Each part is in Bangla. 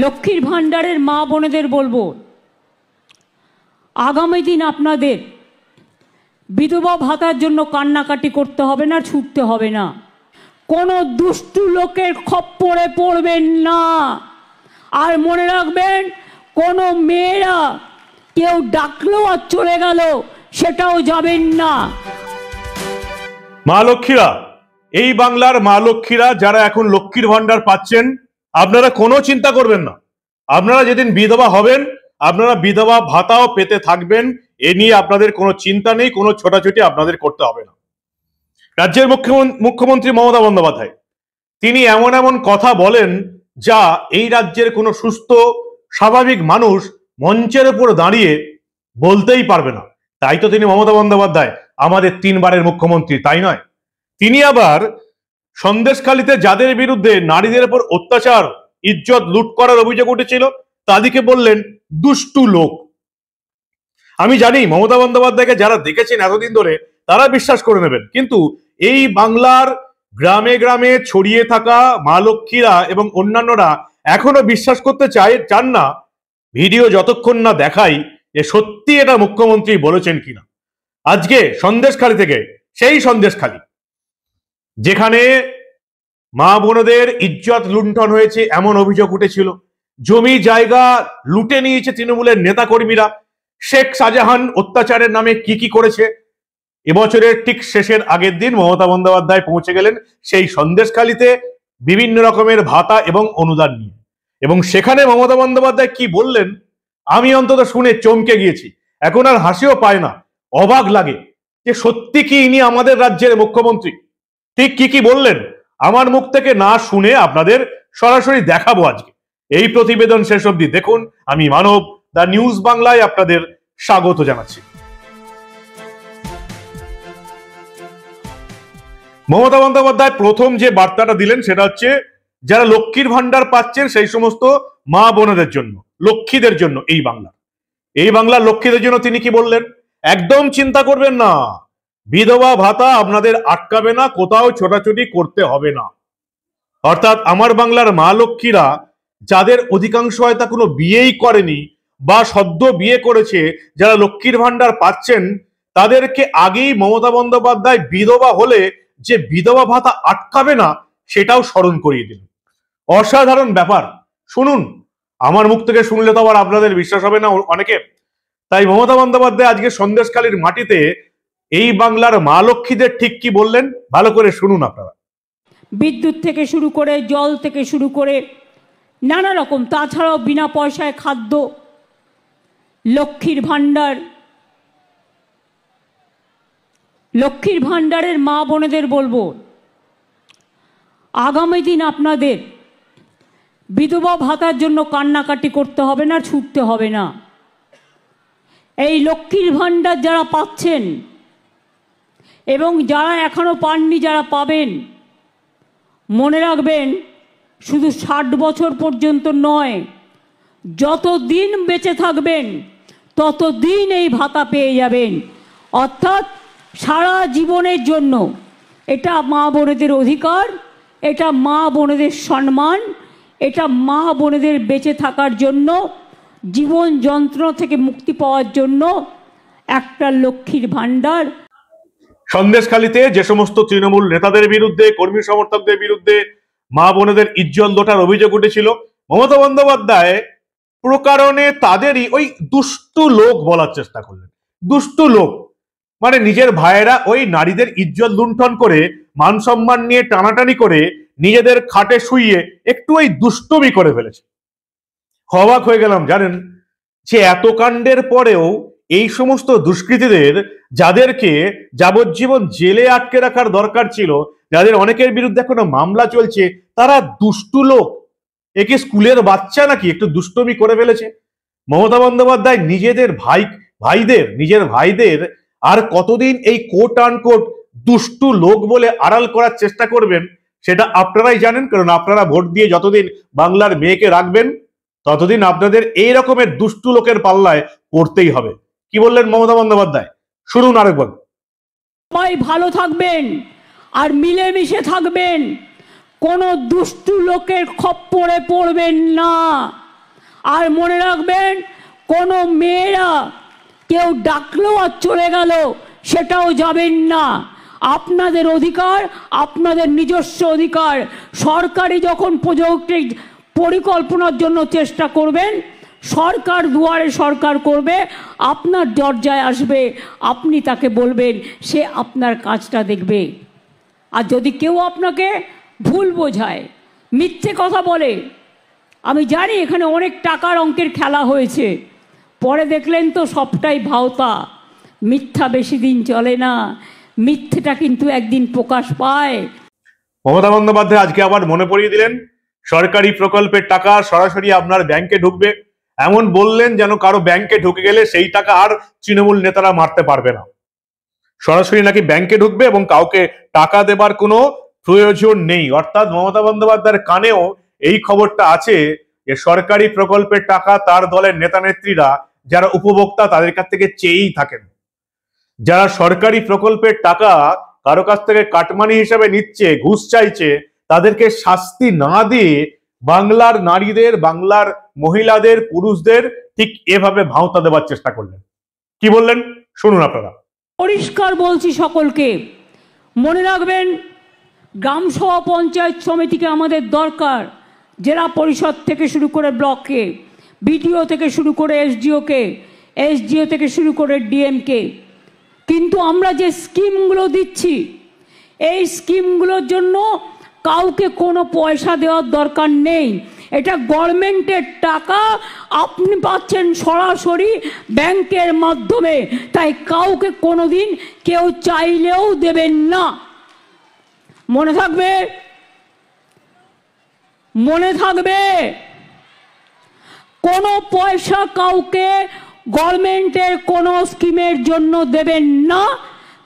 লক্ষ্মীর ভাণ্ডারের মা বোনেদের বলবো, আগামী দিন আপনাদের বিধবা ভাতার জন্য কান্নাকাটি করতে হবে না, ছুটতে হবে না। কোনো দুষ্টু লোকের খপ্পরে পড়বেন না। আর মনে রাখবেন, কোনো মেয়েরা কেউ ডাকলো আর চলে গেল সেটাও যাবেন না। মা লক্ষ্মীরা, এই বাংলার মা লক্ষ্মীরা যারা এখন লক্ষ্মীর ভাণ্ডার পাচ্ছেন, আপনারা কোনো চিন্তা করবেন না। আপনারা যেদিন বিধবা হবেন, আপনারা বিধবা ভাতাও পেতে থাকবেন। এ নিয়ে আপনাদের কোনো চিন্তা নেই, কোনো ছোটাছুটি আপনাদের করতে হবে না। রাজ্যের মুখ্যমন্ত্রী মমতা বন্দ্যোপাধ্যায় তিনি এমন এমন কথা বলেন যা এই রাজ্যের কোনো সুস্থ স্বাভাবিক মানুষ মঞ্চের উপর দাঁড়িয়ে বলতেই পারবে না। তাই তো তিনি মমতা বন্দ্যোপাধ্যায় আমাদের 3 বারের মুখ্যমন্ত্রী, তাই নয়? তিনি আবার সন্দেশখালীতে যাদের বিরুদ্ধে নারীদের উপর অত্যাচার, ইজ্জত লুট করার অভিযোগ উঠেছিল, তাদেরকে বললেন দুষ্টু লোক। আমি জানি মমতা বন্দ্যোপাধ্যায়কে যারা দেখেছেন এতদিন ধরে তারা বিশ্বাস করে নেবেন, কিন্তু এই বাংলার গ্রামে গ্রামে ছড়িয়ে থাকা মা লক্ষ্মীরা এবং অন্যান্যরা এখনো বিশ্বাস করতে চান না, ভিডিও যতক্ষণ না দেখাই যে সত্যি এটা মুখ্যমন্ত্রী বলেছেন কিনা। আজকে সন্দেশখালী থেকে, সেই সন্দেশখালী যেখানে মা বোনদের ইজ্জত লুণ্ঠন হয়েছে এমন অভিযোগ উঠেছিল, জমি জায়গা লুটে নিয়েছে তৃণমূলের নেতাকর্মীরা, শেখ শাহজাহান অত্যাচারের নামে কি কি করেছে, এবছরের ঠিক শেষের আগের দিন মমতা বন্দ্যোপাধ্যায় পৌঁছে গেলেন সেই সন্দেশখালীতে বিভিন্ন রকমের ভাতা এবং অনুদান নিয়ে। এবং সেখানে মমতা বন্দ্যোপাধ্যায় কি বললেন, আমি অন্তত শুনে চমকে গিয়েছি। এখন আর হাসিও পায় না, অবাক লাগে যে সত্যি কি ইনি আমাদের রাজ্যের মুখ্যমন্ত্রী। ঠিক কি কি বললেন আমার মুখ থেকে না শুনে আপনাদের সরাসরি দেখাবো আজকে। এই প্রতিবেদন শেষ অবধি দেখুন। আমি মানব, দা নিউজ বাংলায় আপনাদের স্বাগত জানাচ্ছি। মমতা বন্দ্যোপাধ্যায় প্রথম যে বার্তাটা দিলেন সেটা হচ্ছে যারা লক্ষ্মীর ভাণ্ডার পাচ্ছেন সেই সমস্ত মা বোনদের জন্য, লক্ষ্মীদের জন্য এই বাংলার লক্ষ্মীদের জন্য তিনি কি বললেন, একদম চিন্তা করবেন না, বিধবা ভাতা আপনাদের আটকাবে না, কোথাও ছোটাছুটি করতে হবে না। অর্থাৎ আমার বাংলার মা লক্ষ্মীরা যাদের অধিকাংশ হয়তো কোনো বিয়েই করেনি বা সদ্য বিয়ে করেছে, যারা লক্ষ্মীর ভাণ্ডার পাচ্ছেন, তাদেরকে আগেই মমতা বন্দ্যোপাধ্যায় বিধবা হলে যে বিধবা ভাতা আটকাবে না সেটাও স্মরণ করিয়ে দিল। অসাধারণ ব্যাপার। শুনুন, আমার মুখ থেকে শুনলে তো আবার আপনাদের বিশ্বাস হবে না অনেকে। তাই মমতা বন্দ্যোপাধ্যায় আজকে সন্দেশখালীর মাটিতে এই বাংলার মা লক্ষ্মীদের ঠিক কি বললেন ভালো করে শুনুন আপনারা। বিদ্যুৎ থেকে শুরু করে, জল থেকে শুরু করে নানা রকম, তাছাড়াও বিনা পয়সায় খাদ্য, লক্ষ্মীর ভাণ্ডার। লক্ষ্মীর ভাণ্ডারের মা বোনেদের বলবো, আগামী দিন আপনাদের বিধবা ভাতার জন্য কান্নাকাটি করতে হবে না, ছুটতে হবে না। এই লক্ষ্মীর ভাণ্ডার যারা পাচ্ছেন এবং যারা এখনো পাননি, যারা পাবেন, মনে রাখবেন শুধু 60 বছর পর্যন্ত নয়, যতদিন বেঁচে থাকবেন ততদিন এই ভাতা পেয়ে যাবেন। অর্থাৎ সারা জীবনের জন্য। এটা মা বোনেদের অধিকার, এটা মা বোনেদের সম্মান, এটা মা বোনেদের বেঁচে থাকার জন্য, জীবন যন্ত্রণা থেকে মুক্তি পাওয়ার জন্য একটা লক্ষ্মীর ভাণ্ডার। সন্দেশখালীতে যে সমস্ত তৃণমূল নেতাদের বিরুদ্ধে, কর্মী সমর্থকদের বিরুদ্ধে মা বোনেদের ইজ্জত লোটার অভিযোগ উঠেছিল, মমতা বন্দ্যোপাধ্যায় প্রকারণে তাদেরই ওই দুষ্টু লোক বলার চেষ্টা করলেন। দুষ্টু লোক মানে নিজের ভাইয়েরা ওই নারীদের ইজ্জত লুণ্ঠন করে, মান সম্মান নিয়ে টানাটানি করে, নিজেদের খাটে শুইয়ে একটু ওই দুষ্টুমি করে ফেলেছে। অবাক হয়ে গেলাম জানেন, যে এত কাণ্ডের পরেও এই সমস্ত দুষ্কৃতীদের, যাদেরকে যাবজ্জীবন জেলে আটকে রাখার দরকার ছিল, যাদের অনেকের বিরুদ্ধে এখনো মামলা চলছে, তারা দুষ্টু লোক। একে স্কুলের বাচ্চা নাকি, একটু দুষ্টুমি করে ফেলেছে। মমতা বন্দ্যোপাধ্যায় নিজের ভাইদের আর কতদিন এই কোট আনকোট দুষ্টু লোক বলে আড়াল করার চেষ্টা করবেন সেটা আপনারাই জানেন। কারণ আপনারা ভোট দিয়ে যতদিন বাংলার মেয়েকে রাখবেন ততদিন আপনাদের এই রকমের দুষ্টু লোকের পাল্লায় পড়তেই হবে। কি বললেন মমতা বন্দ্যোপাধ্যায় শুনুন আরেকবার। সবাই ভালো থাকবেন আর মিলেমিশে থাকবেন, কোনো দুষ্টু লোকের খপ্পরে পড়বেন না। আর মনে রাখবেন, কোনো মেয়েরা কেউ ডাকলো আর চলে গেল সেটাও যাবেন না। আপনাদের অধিকার, আপনাদের নিজস্ব অধিকার। সরকারি যখন প্রজেক্টের পরিকল্পনার জন্য চেষ্টা করবেন, সরকার দুয়ারে সরকার করবে, আপনার দরজায় আসবে, আপনি তাকে বলবেন, সে আপনার কাজটা দেখবে। আর যদি কেউ আপনাকে ভুল বোঝায়, মিথ্যে কথা বলে, আমি জানি এখানে অনেক টাকার অঙ্কের খেলা হয়েছে, পরে দেখলেন তো সবটাই ভাওতা। মিথ্যা বেশি দিন চলে না, মিথ্যেটা কিন্তু একদিন প্রকাশ পায়। মমতা বন্দ্যোপাধ্যায় আজকে আবার মনে পড়িয়ে দিলেন সরকারি প্রকল্পের টাকা সরাসরি আপনার ব্যাংকে ঢুকবে। এমন বললেন যেন কারো ব্যাংকে ঢুকে গেলে সেই টাকা আর তৃণমূল নেতারা মারতে পারবে না। সরাসরি নাকি ব্যাংকে ঢুকবে এবং কাউকে টাকা দেবার কোনো প্রয়োজন নেই। অর্থাৎ মমতা বন্দ্যোপাধ্যায়ের কানেও এই খবরটা আছে যে সরকারি প্রকল্পের টাকা তার দলের নেতা নেত্রীরা যারা উপভোক্তা তাদের কাছ থেকে চেয়েই থাকেন। যারা সরকারি প্রকল্পের টাকা কারো কাছ থেকে কাটমানি হিসেবে নিচ্ছে, ঘুষ চাইছে, তাদেরকে শাস্তি না দিয়ে বাংলার নারীদের, বাংলার মহিলাদের, পুরুষদের ঠিক এভাবে ভাওতা দেওয়ার চেষ্টা করলেন। কি বললেন শুনুন আপনারা। পরিষ্কার বলছি সকলকে, মনে রাখবেন, গ্রাম সভা পঞ্চায়েত সমিতিকে আমাদের দরকার। জেলা পরিষদ থেকে শুরু করে ব্লককে, বিডিও থেকে শুরু করে এসডিও থেকে শুরু করে ডিএমকে। কিন্তু আমরা যে স্কিমগুলো দিচ্ছি, এই স্কিমগুলোর জন্য কাউকে কোনো পয়সা দেওয়ার দরকার নেই। এটা গভর্নমেন্টের টাকা, আপনি পাচ্ছেন সরাসরি ব্যাংকের মাধ্যমে, তাই কাউকে কোনোদিন কেউ চাইলেও দেবেন না। মনে থাকবে, মনে থাকবে, কোনো পয়সা কাউকে গভর্নমেন্টের কোনো স্কিমের জন্য দেবেন না।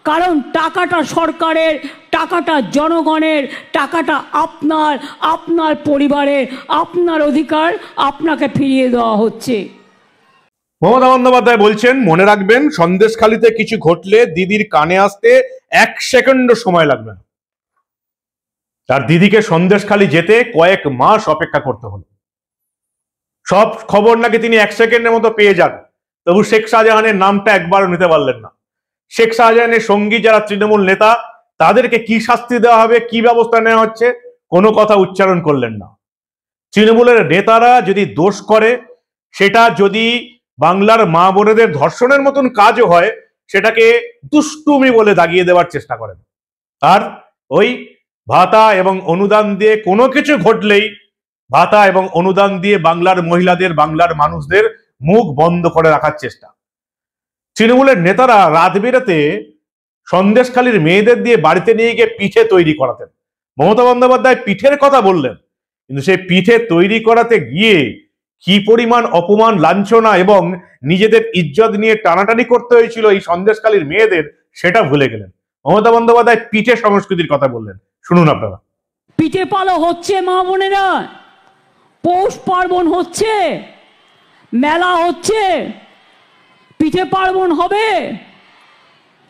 কারণ টাকাটা সরকারের, টাকাটা জনগণের, টাকাটা আপনার, আপনার পরিবারের, আপনার অধিকার আপনাকে ফিরিয়ে দেওয়া হচ্ছে। মমতা বন্দ্যোপাধ্যায় বলছেন, মনে রাখবেন, সন্দেশখালিতে কিছু ঘটলে দিদির কানে আসতে 1 সেকেন্ডও সময় লাগবে না। তার দিদিকে সন্দেশখালি যেতে কয়েক মাস অপেক্ষা করতে হলো। সব খবর নাকি তিনি 1 সেকেন্ডের মতো পেয়ে যান। তবু শেখ শাহজাহানের নামটা একবারও নিতে পারলেন না। শেখ শাহজাহানের সঙ্গী যারা তৃণমূল নেতা, তাদেরকে কি শাস্তি দেওয়া হবে, কি ব্যবস্থা নেওয়া হচ্ছে, কোনো কথা উচ্চারণ করলেন না। তৃণমূলের নেতারা যদি দোষ করে, সেটা যদি বাংলার মা বোনেদের ধর্ষণের মতন কাজও হয়, সেটাকে দুষ্টুমি বলে দাগিয়ে দেওয়ার চেষ্টা করেন। আর ওই ভাতা এবং অনুদান দিয়ে কোনো কিছু ঘটলেই ভাতা এবং অনুদান দিয়ে বাংলার মহিলাদের, বাংলার মানুষদের মুখ বন্ধ করে রাখার চেষ্টা। তৃণমূলের নেতারা রাত বেরাতে সন্দেশখালীর মেয়েদের দিয়ে বাড়িতে নিয়ে গিয়ে পিঠে তৈরি করাতেন। মমতা বন্দ্যোপাধ্যায় পিঠের কথা বললেন, কিন্তু সেই পিঠে তৈরি করাতে গিয়ে কি পরিমাণ অপমান, লাঞ্ছনা এবং নিজেদের ইজ্জত নিয়ে টানাটানি করতে হয়েছিল এই সন্দেশখালীর মেয়েদের, সেটা ভুলে গেলেন। মমতা বন্দ্যোপাধ্যায় পিঠে সংস্কৃতির কথা বললেন, শুনুন আপনারা। পিঠে পালো হচ্ছে মা বোনেরা, পৌষ পার্বণ হচ্ছে, মেলা হচ্ছে, পিঠে পার্বণ হবে,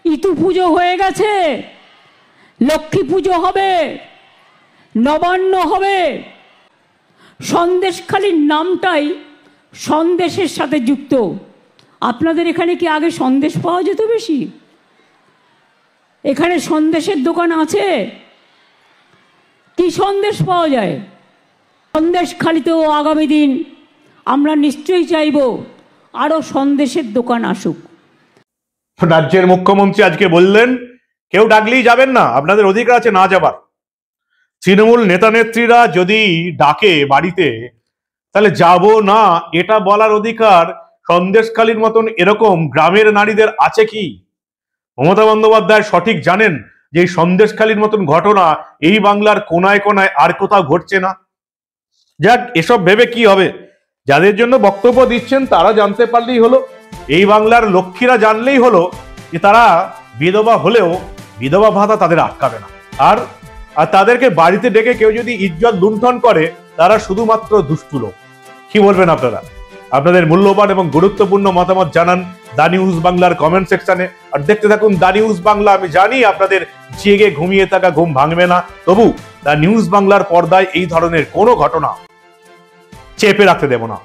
ইতু পুজো হয়ে গেছে, লক্ষ্মী পুজো হবে, নবান্ন হবে। সন্দেশখালীর নামটাই সন্দেশের সাথে যুক্ত। আপনাদের এখানে কি আগে সন্দেশ পাওয়া যেত বেশি? এখানে সন্দেশের দোকান আছে? কি সন্দেশ পাওয়া যায়? সন্দেশখালীতেও আগামী দিন আমরা নিশ্চয়ই চাইব আরো সন্দেশের দোকান আসুক। রাজ্যের মুখ্যমন্ত্রী আজকে বললেন, কেউ ডাকলেই যাবেন না, আপনাদের অধিকার আছে না যাবার। তৃণমূল নেতা নেত্রীরা যদি ডাকে বাড়িতে, তাহলে যাব না এটা বলার অধিকার সন্দেশখালীর মতন এরকম গ্রামের নারীদের আছে কি? মমতা বন্দ্যোপাধ্যায় সঠিক জানেন যে এই সন্দেশখালীর মতন ঘটনা এই বাংলার কোনায় কোনায় আর কোথাও ঘটছে না। যাক, এসব ভেবে কি হবে? যাদের জন্য বক্তব্য দিচ্ছেন তারা জানতে পারলেই হলো। এই বাংলার লক্ষ্মীরা জানলেই হলো যে তারা বিধবা হলেও বিধবা ভাতা তাদের আটকাবে না। আর তাদেরকে বাড়িতে ডেকে কেউ যদি ইজ্জত লুণ্ঠন করে, তারা শুধুমাত্র দুষ্টু লোক। কি বলবেন আপনারা? আপনাদের মূল্যবান এবং গুরুত্বপূর্ণ মতামত জানান দা নিউজ বাংলার কমেন্ট সেকশনে। আর দেখতে থাকুন দা নিউজ বাংলা। আমি জানি আপনাদের জেগে ঘুমিয়ে থাকা ঘুম ভাঙবে না, তবু দা নিউজ বাংলার পর্দায় এই ধরনের কোনো ঘটনা চেপে রাখতে দেব না।